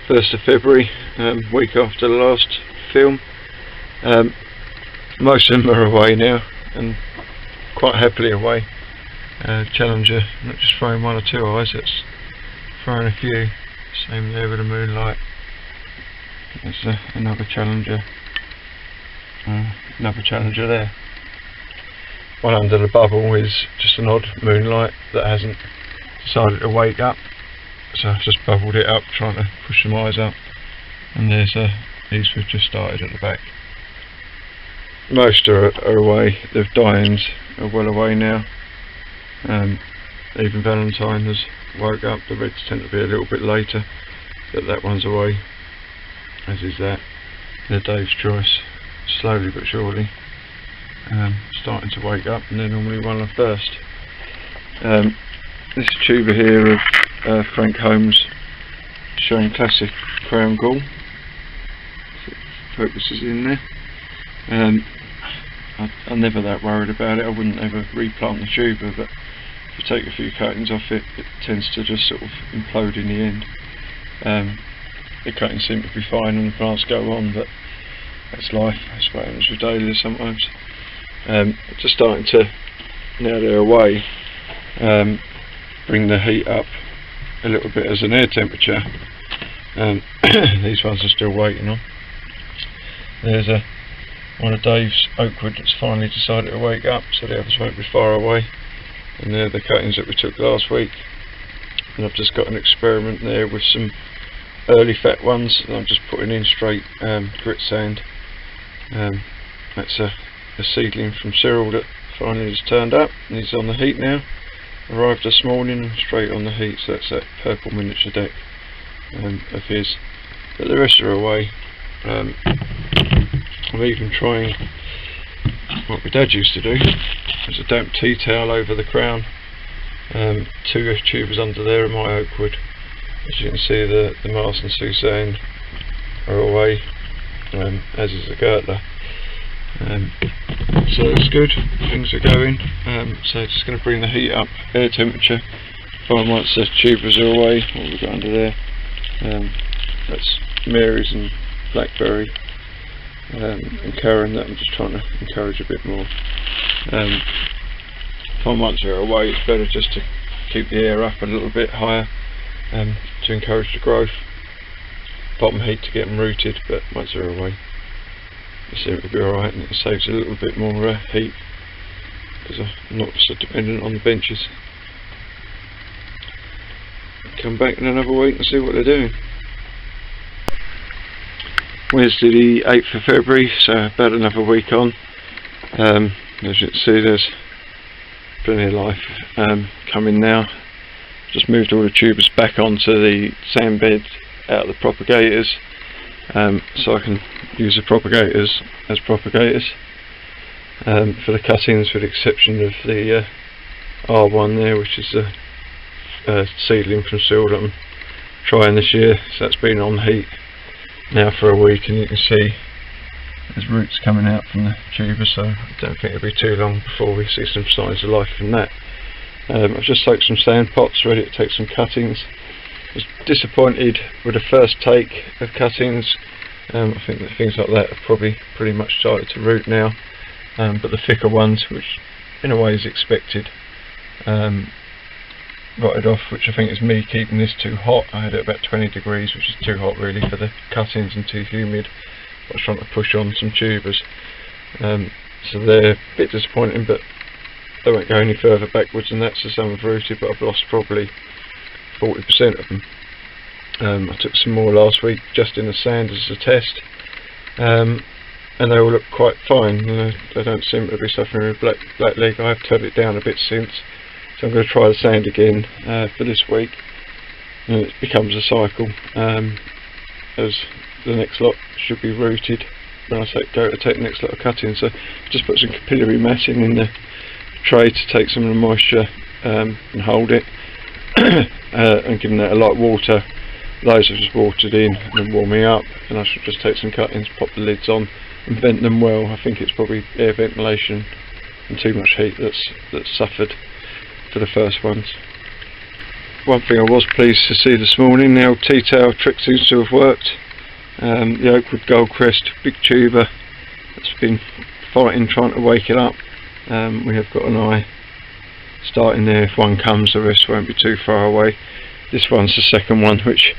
1st of February, week after the last film. Most of them are away now, and quite happily away. Challenger, not just throwing one or two eyes, it's throwing a few. Same there with the moonlight. There's another Challenger. Another Challenger there. One under the bubble is just an odd moonlight that hasn't decided to wake up, so I've just bubbled it up trying to push some eyes up. And there's these we've just started at the back. Most are away. The Dahlias are well away now. Even Valentine has woke up. The reds tend to be a little bit later, but that one's away, as is that. The Dave's Choice, slowly but surely, starting to wake up, and they're normally one of the first. This tuber here of Frank Holmes, showing classic crown gall. Focuses in there. I'm never that worried about it. I wouldn't ever replant the tuber, but if you take a few cuttings off it, it tends to just sort of implode in the end. The cuttings seem to be fine and the plants go on, but that's life. That's what happens with Dahlias sometimes. Just starting to, now they're away, bring the heat up a little bit as an air temperature. These ones are still waiting on. There's one of Dave's oakwood that's finally decided to wake up, so the others won't be far away. And they're the cuttings that we took last week. And I've just got an experiment there with some early fat ones, and I'm just putting in straight grit sand. That's a seedling from Cyril that finally has turned up, and he's on the heat now. Arrived this morning and straight on the heat, so that's that purple miniature deck of his. But the rest are away. I'm even trying what my dad used to do. There's a damp tea towel over the crown. Two tubers under there are my oakwood. As you can see, the Mars and Suzanne are away, as is the Gillam. So it's good, things are going. So just going to bring the heat up, air temperature. Find once the tubers are away. What have we got under there? That's Mary's and Blackberry, and Karen, that I'm just trying to encourage a bit more. Find once they're away, it's better just to keep the air up a little bit higher to encourage the growth. Bottom heat to get them rooted, but once they're away, they seem to be alright, and it saves a little bit more heat because I'm not so dependent on the benches. Come back in another week and see what they're doing. Wednesday the 8th of February, so about another week on. As you can see, there's plenty of life coming now. Just moved all the tubers back onto the sand bed out of the propagators, so I can use the propagators as propagators for the cuttings, with the exception of the R1 there, which is a seedling from Cyril that I'm trying this year. So that's been on heat now for a week, and you can see there's roots coming out from the tuber, so I don't think it'll be too long before we see some signs of life from that. I've just soaked some sand pots, ready to take some cuttings. I was disappointed with the first take of cuttings. I think that things like that have probably pretty much started to root now, but the thicker ones, which in a way is expected, rotted off, which I think is me keeping this too hot. I had it about 20 degrees, which is too hot really for the cuttings and too humid. I was trying to push on some tubers, so they're a bit disappointing, but they won't go any further backwards than that, so some have rooted, but I've lost probably 40% of them. I took some more last week just in the sand as a test, and they all look quite fine. They don't seem to be suffering with black leg. I have turned it down a bit since, so I'm going to try the sand again for this week, and it becomes a cycle, as the next lot should be rooted when I go to take the next lot of cuttings. So just put some capillary matting in the tray to take some of the moisture and hold it, and giving that a light water. Those are just watered in and warming up, and I should just take some cuttings, pop the lids on and vent them well. I think it's probably air ventilation and too much heat that's suffered for the first ones. one thing I was pleased to see this morning, the old T-tail trick seems to have worked. The Oakwood Goldcrest big tuber that's been fighting trying to wake it up. We have got an eye starting there. If one comes, the rest won't be too far away. This one's the second one, which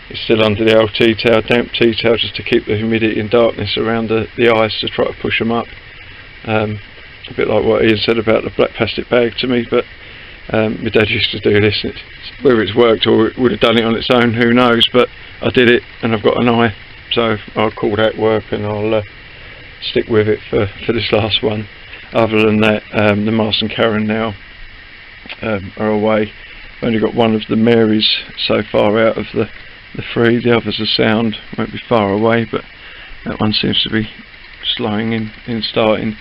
is still under the old T-tail, damp T-tail, just to keep the humidity and darkness around the eyes to try to push them up. A bit like what Ian said about the black plastic bag to me, but my dad used to do this. Whether it's worked or it would have done it on its own, who knows, but I did it and I've got an eye, so I'll call that work and I'll stick with it for this last one. Other than that, the Mars and Karen now are away. I've only got one of the Marys so far out of the three. The others are sound, won't be far away, but that one seems to be slowing in starting.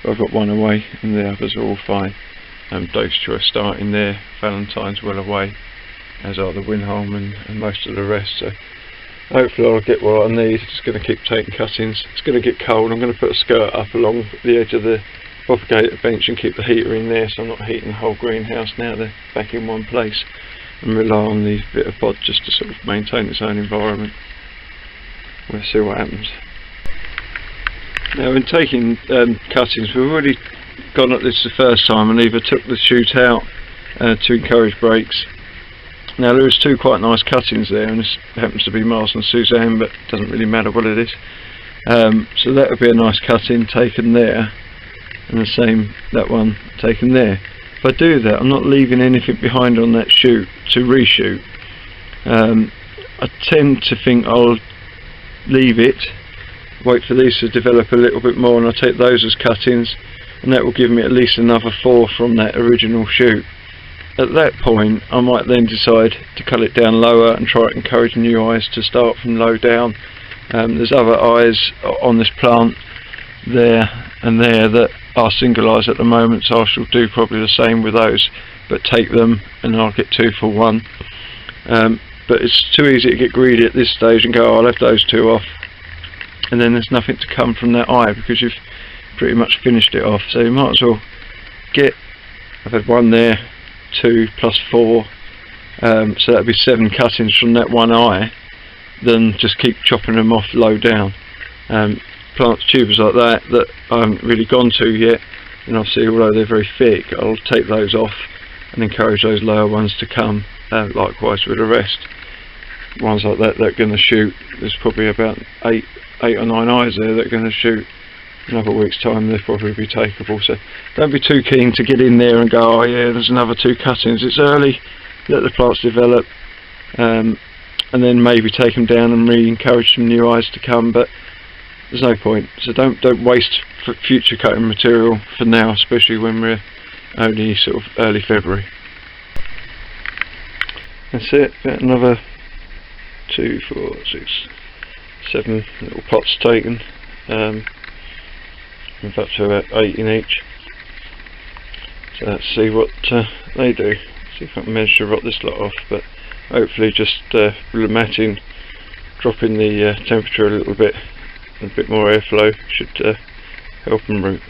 But I've got one away and the others are all fine. Those two are starting there. Valentine's well away, as are the Winholm and most of the rest. So hopefully I'll get what I need. Just going to keep taking cuttings. It's going to get cold. I'm going to put a skirt up along the edge of the propagator bench and keep the heater in there, so I'm not heating the whole greenhouse now. They're back in one place, and rely on the bit of bod just to sort of maintain its own environment. We'll see what happens. Now, in taking cuttings, we've already gone at this the first time and either took the shoot out to encourage breaks. Now, there is two quite nice cuttings there, and this happens to be Mars and Suzanne, but it doesn't really matter what it is. So that would be a nice cutting taken there, and the same, that one taken there. If I do that, I'm not leaving anything behind on that shoot to reshoot. I tend to think I'll leave it, wait for these to develop a little bit more, and I'll take those as cuttings, and that will give me at least another 4 from that original shoot. At that point, I might then decide to cut it down lower and try to encourage new eyes to start from low down. There's other eyes on this plant there and there that are single eyes at the moment, so I shall do probably the same with those, but take them and I'll get 2 for 1. But it's too easy to get greedy at this stage and go, oh, I'll have those 2 off, and then there's nothing to come from that eye because you've pretty much finished it off. So you might as well get, I've had 1 there, 2 plus 4, so that'd be 7 cuttings from that one eye, then just keep chopping them off low down. Plants, tubers like that I haven't really gone to yet, and obviously although they're very thick, I'll take those off and encourage those lower ones to come, likewise with the rest. Ones like that are going to shoot, there's probably about 8 or 9 eyes there that are going to shoot. Another week's time they'll probably be takeable, so don't be too keen to get in there and go, oh yeah, there's another 2 cuttings. It's early, let the plants develop, and then maybe take them down and re-encourage some new eyes to come, but there's no point. So don't waste future cutting material for now, especially when we're only sort of early February. That's it, about another 2, 4, 6, 7 little pots taken. In fact, about 8 in each. So let's see what they do. See if I can manage to rot this lot off, but hopefully just matting, dropping the temperature a little bit, and a bit more airflow should help them root.